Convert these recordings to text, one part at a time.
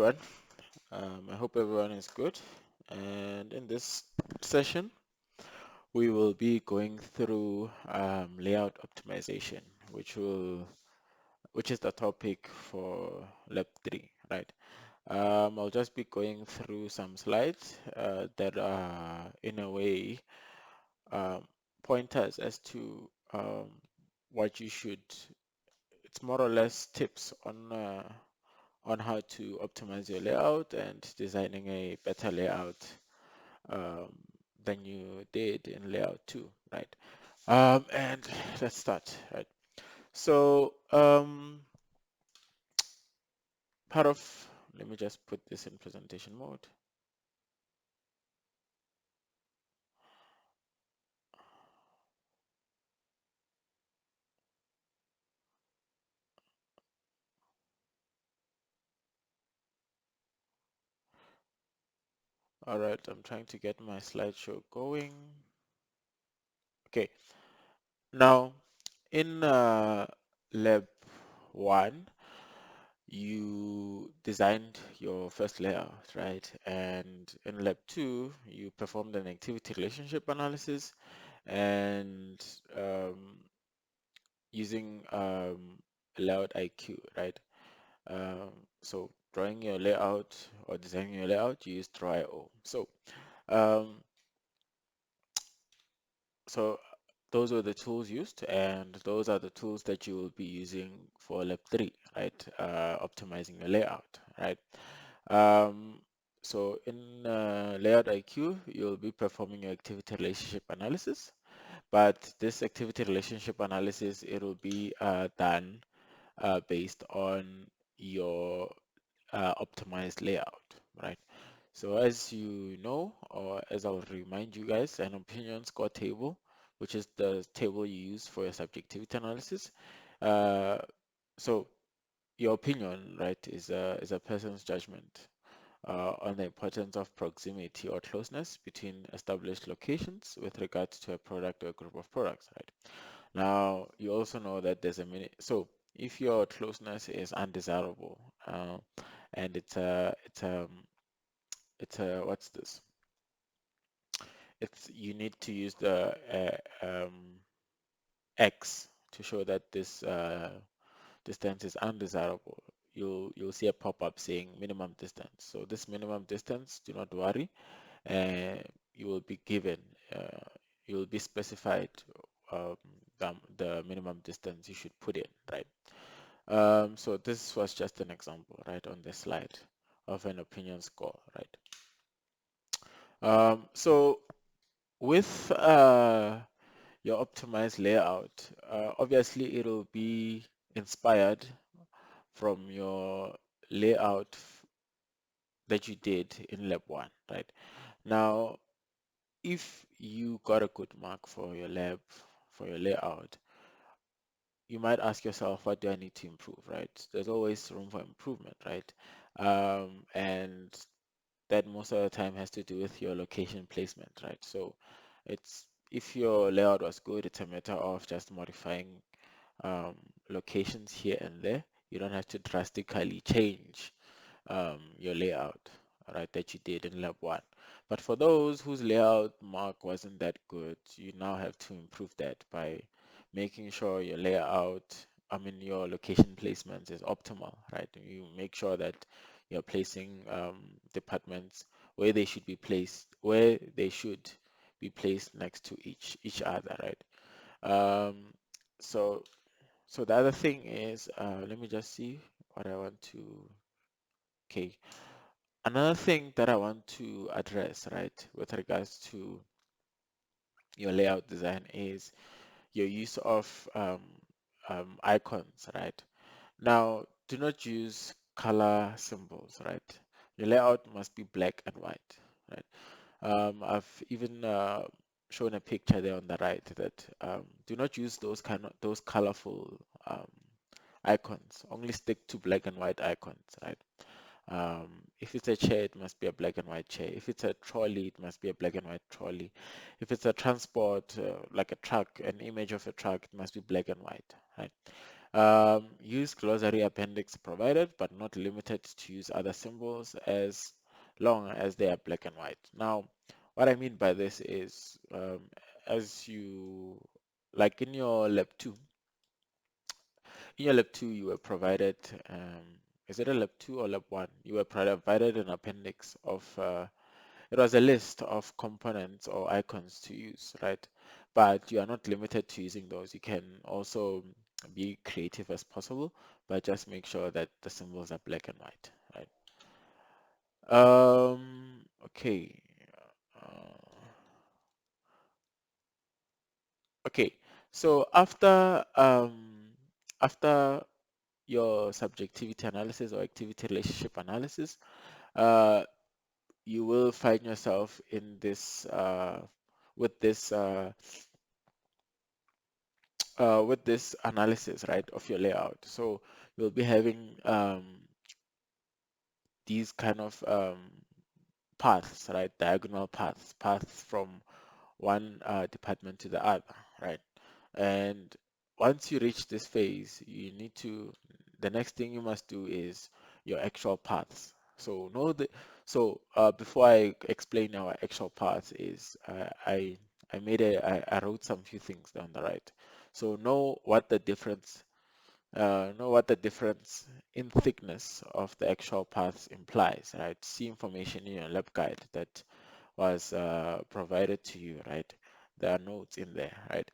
everyone. I hope everyone is good. And in this session, we will be going through layout optimization, which will which is the topic for Lab 3, right? I'll just be going through some slides that are in a way um, pointers as to what you should. It's more or less tips on how to optimize your layout and designing a better layout um, than you did in layout 2, right? And let's start, right? So part of, let me just put this in presentation mode. All right, I'm trying to get my slideshow going. Okay, now in lab 1, you designed your first layout, right? And in lab 2, you performed an activity relationship analysis and using layout IQ, right? So drawing your layout or designing your layout, you use Draw.io. Um, so those are the tools used, and those are the tools that you will be using for Lab 3, right? Optimizing your layout, right? Um, so in Layout IQ, you'll be performing your activity relationship analysis, but this activity relationship analysis, it will be done based on your optimized layout, right? So as you know, or as I'll remind you guys, an opinion score table, which is the table you use for your subjectivity analysis. Uh, so your opinion, right, is a person's judgment on the importance of proximity or closeness between established locations with regards to a product or a group of products, right? Now, you also know that there's a mini, so if your closeness is undesirable, and what's this? It's you need to use the X to show that this distance is undesirable. You'll see a pop-up saying minimum distance. So this minimum distance, do not worry, uh, you will be given, uh, you will be specified um, the minimum distance you should put in, right? So this was just an example, right, on the slide of an opinion score, right? So with your optimized layout, obviously it'll be inspired from your layout that you did in lab 1, right? Now, if you got a good mark for your lab, for your layout, you might ask yourself, what do I need to improve, right? There's always room for improvement, right? And that most of the time has to do with your location placement, right? So it's if your layout was good, it's a matter of just modifying um, locations here and there. You don't have to drastically change your layout, right, that you did in lab 1. But for those whose layout mark wasn't that good, you now have to improve that by making sure your layout, I mean your location placement is optimal, right? You make sure that you're placing departments where they should be placed next to each other, right? Um, so so the other thing is, let me just see what I want to. Okay, another thing that I want to address, right, with regards to your layout design is your use of icons, right? Now, do not use color symbols, right? Your layout must be black and white, right? I've even shown a picture there on the right that do not use those colorful icons. Only stick to black and white icons, right? If it's a chair, it must be a black and white chair. If it's a trolley, it must be a black and white trolley. If it's a transport, like a truck, an image of a truck, it must be black and white, right? Use glossary appendix provided, but not limited to use other symbols as long as they are black and white. Now, what I mean by this is, as you, like in your lab 2, you were provided, is it a lab 2 or lab 1? You were provided an appendix of, it was a list of components or icons to use, right? But you are not limited to using those. You can also be creative as possible, but just make sure that the symbols are black and white, right? Okay. Uh, okay. So after your subjectivity analysis or activity relationship analysis, uh, you will find yourself in this with this analysis, right, of your layout. So you'll be having these kind of paths, right, diagonal paths from one department to the other, right? And once you reach this phase, the next thing you must do is your actual paths. So before I explain our actual paths is I wrote some few things down the right. So know what the difference in thickness of the actual paths implies, right? See information in your lab guide that was provided to you, right? There are notes in there, right?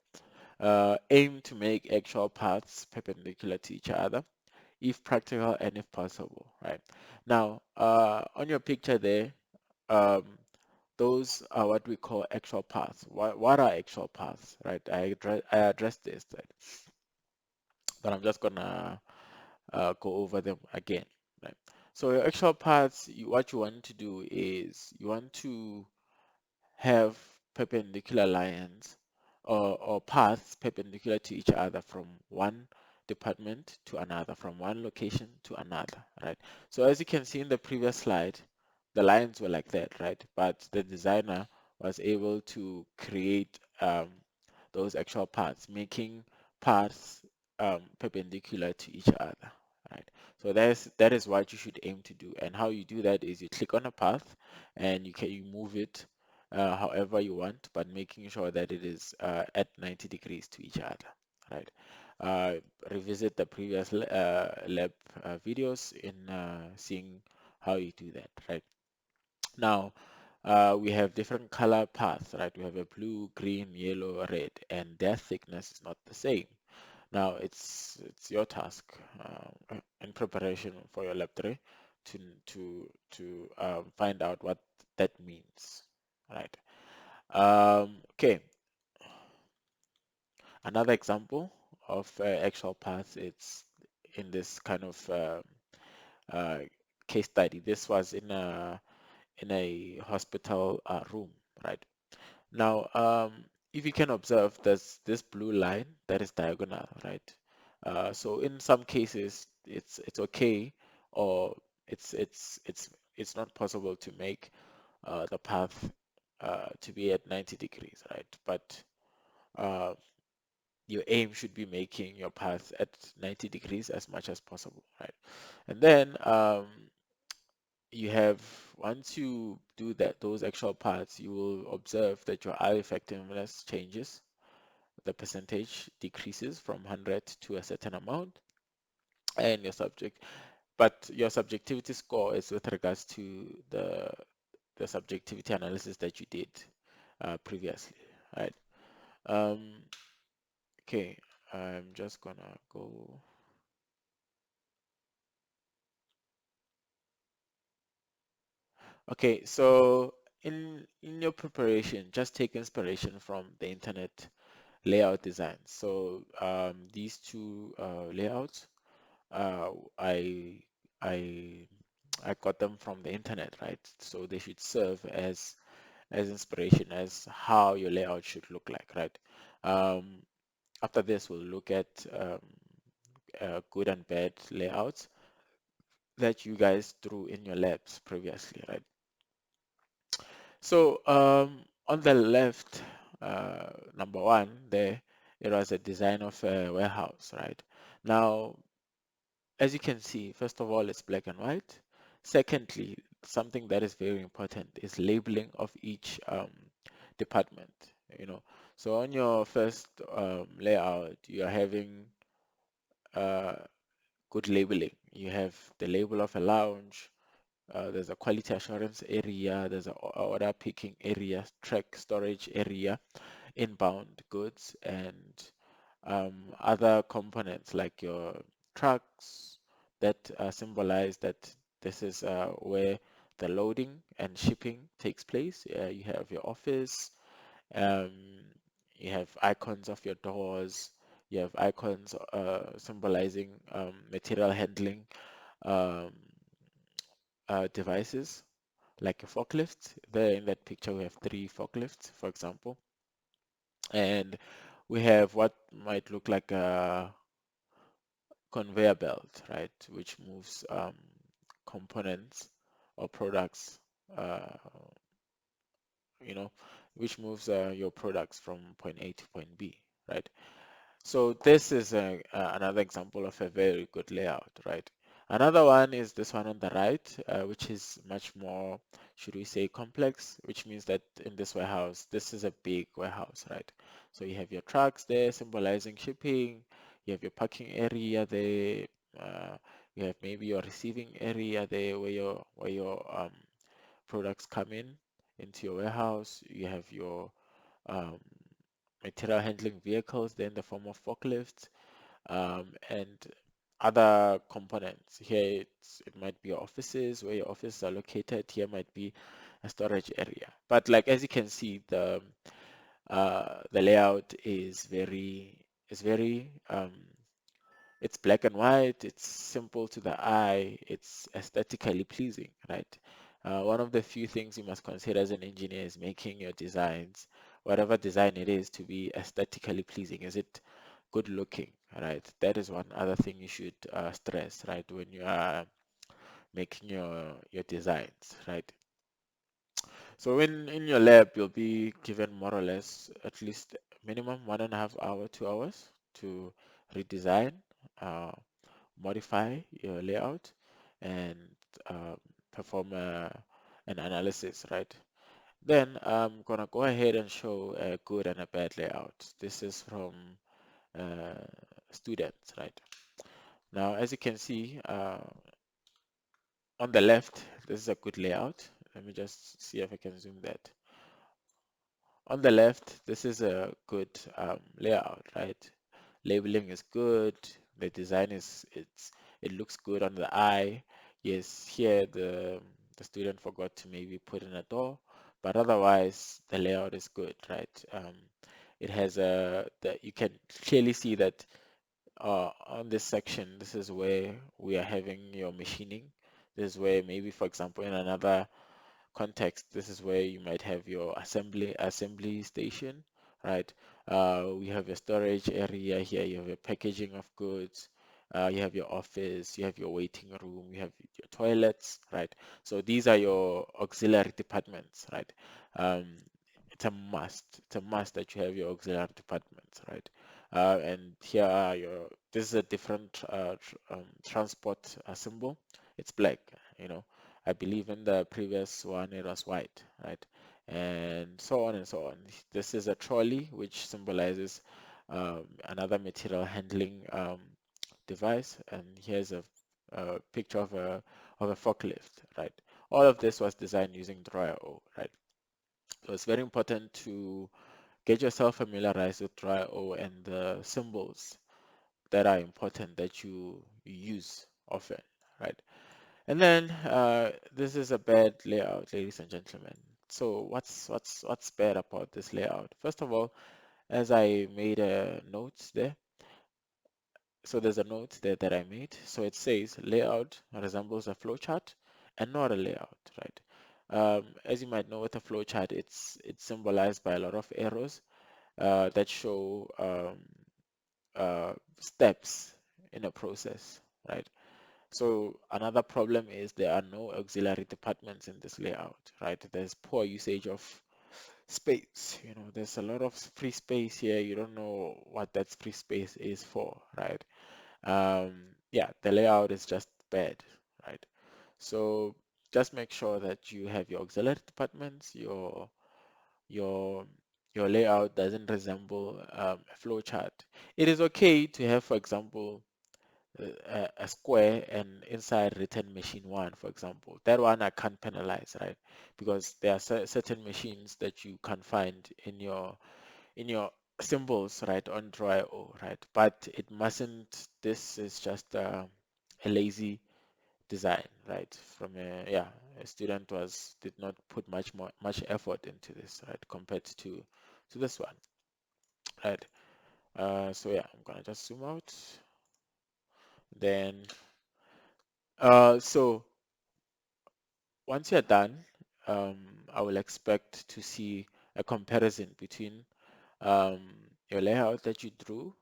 Aim to make actual paths perpendicular to each other, if practical and if possible, right? Now, on your picture there, um, those are what we call actual paths. What are actual paths, right? I addressed this, right? But I'm just gonna go over them again, right? So your actual paths, what you want to do is you want to have perpendicular lines or paths perpendicular to each other from one department to another, from one location to another, right? So as you can see in the previous slide, the lines were like that, right? But the designer was able to create those actual paths, making paths perpendicular to each other, right? So that is what you should aim to do. And how you do that is you click on a path and you move it however you want, but making sure that it is at 90 degrees to each other, right? Uh, Revisit the previous lab videos in seeing how you do that, right? Now, we have different color paths, right? We have a blue, green, yellow, red, and their thickness is not the same. Now, it's your task in preparation for your lab 3 to find out what that means, right? Okay, another example of actual paths, it's in this kind of uh, case study. This was in a hospital room, right? Now, if you can observe, there's this blue line that is diagonal, right? So in some cases, it's okay, or it's not possible to make the path to be at 90 degrees, right? But uh, your aim should be making your path at 90 degrees as much as possible, right? And then you have, once you do that, those actual paths, you will observe that your eye effectiveness changes. The percentage decreases from 100 to a certain amount, and but your subjectivity score is with regards to the subjectivity analysis that you did previously, right? Um, okay, I'm just gonna go. Okay, so in your preparation, just take inspiration from the internet layout design. So these two layouts, uh, I I I got them from the internet, right? So they should serve as inspiration as how your layout should look like, right? Um, After this, we'll look at good and bad layouts that you guys drew in your labs previously, right? So on the left, number one, there it was a design of a warehouse, right? Now, as you can see, first of all, it's black and white. Secondly, something that is very important is labeling of each department. You know, so on your first layout, you are having uh, good labeling. You have the label of a lounge. There's a quality assurance area. There's a order picking area, track storage area, inbound goods, and other components like your trucks that symbolize that this is where the loading and shipping takes place. You have your office, um, you have icons of your doors, you have icons symbolizing material handling um, devices like a forklift. There in that picture, we have three forklifts, for example, and we have what might look like a conveyor belt, right, which moves components or products, uh, you know, which moves your products from point A to point B, right? So this is another example of a very good layout, right? Another one is this one on the right, which is much more, should we say, complex, which means that in this warehouse, this is a big warehouse, right? So you have your trucks there symbolizing shipping, you have your parking area there, uh, you have maybe your receiving area there where your products come in into your warehouse. You have your um, material handling vehicles there in the form of forklifts and other components. Here it might be your offices, where your offices are located. Here might be a storage area. But like as you can see, the layout is very it's black and white, it's simple to the eye, it's aesthetically pleasing, right? One of the few things you must consider as an engineer is making your designs, whatever design it is, to be aesthetically pleasing. Is it good looking, right? That is one other thing you should stress, right, when you are making your designs, right? So in your lab, you'll be given more or less at least minimum 1.5 hour, 2 hours to redesign. Uh, modify your layout and um, perform an analysis, right? Then I'm gonna go ahead and show a good and a bad layout. This is from uh, students, right? Now, as you can see on the left, this is a good layout. Let me just see if I can zoom that. On the left, this is a good layout, right? Labeling is good. The design it looks good on the eye. Yes, here the student forgot to maybe put in a door, but otherwise the layout is good, right? It has that you can clearly see that on this section, this is where we are having your machining. This is where maybe, for example, in another context, this is where you might have your assembly station, right? We have your storage area here, you have your packaging of goods, you have your office, you have your waiting room, you have your toilets, right? So these are your auxiliary departments, right? Um, it's a must. It's a must that you have your auxiliary departments, right? And here are your, this is a different transport symbol. It's black, you know. I believe in the previous one it was white, right? And so on and so on. This is a trolley which symbolizes another material handling device, and here's a picture of a forklift, right? All of this was designed using Draw.io, right? So it's very important to get yourself familiarized with Draw.io and the symbols that are important that you use often, right? And then this is a bad layout, ladies and gentlemen. So what's bad about this layout? First of all, as I made a note there, so there's a note there that I made. So it says layout resembles a flowchart and not a layout, right? As you might know, with a flowchart, it's symbolized by a lot of arrows that show steps in a process, right? So another problem is there are no auxiliary departments in this layout, right? There's poor usage of space. You know, there's a lot of free space here. You don't know what that free space is for, right? yeah, the layout is just bad, right? So just make sure that you have your auxiliary departments, your your layout doesn't resemble a flow chart. It is okay to have, for example, a square and inside written machine one, for example. That one I can't penalize, right? Because there are certain machines that you can find in your symbols, right, on Draw.io, right? But it mustn't. This is just a lazy design, right? From a yeah, a student was did not put much effort into this, right, compared to this one, right? So yeah, I'm gonna just zoom out. Then so once you're done, I will expect to see a comparison between um, your layout that you drew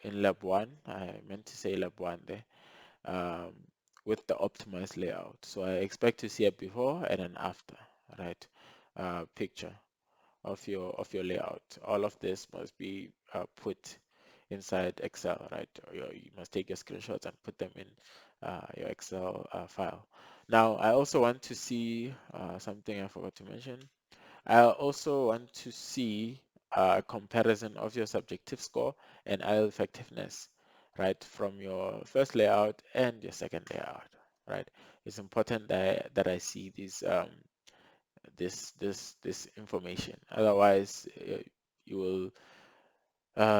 in lab one. I meant to say lab one there, um, with the optimized layout. So I expect to see a before and an after, right? Picture of your layout. All of this must be put inside Excel, right? Or you must take your screenshots and put them in your Excel file. Now, I also want to see something I forgot to mention. I also want to see a comparison of your subjective score and IELTS effectiveness, right, from your first layout and your second layout, right? It's important that I see this information. Otherwise, you will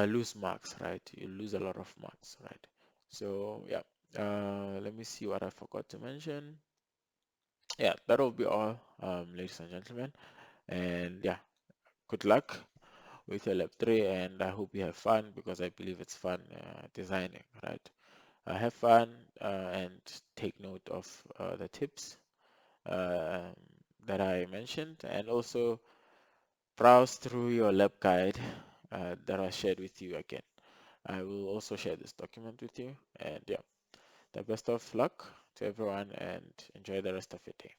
lose marks, right? You lose a lot of marks, right? So yeah, let me see what I forgot to mention. Yeah, that will be all, ladies and gentlemen. And yeah, good luck with your lab 3, and I hope you have fun because I believe it's fun designing, right? Have fun and take note of the tips uh, that I mentioned, and also browse through your lab guide that I shared with you again. I will also share this document with you, and yeah, the best of luck to everyone and enjoy the rest of your day.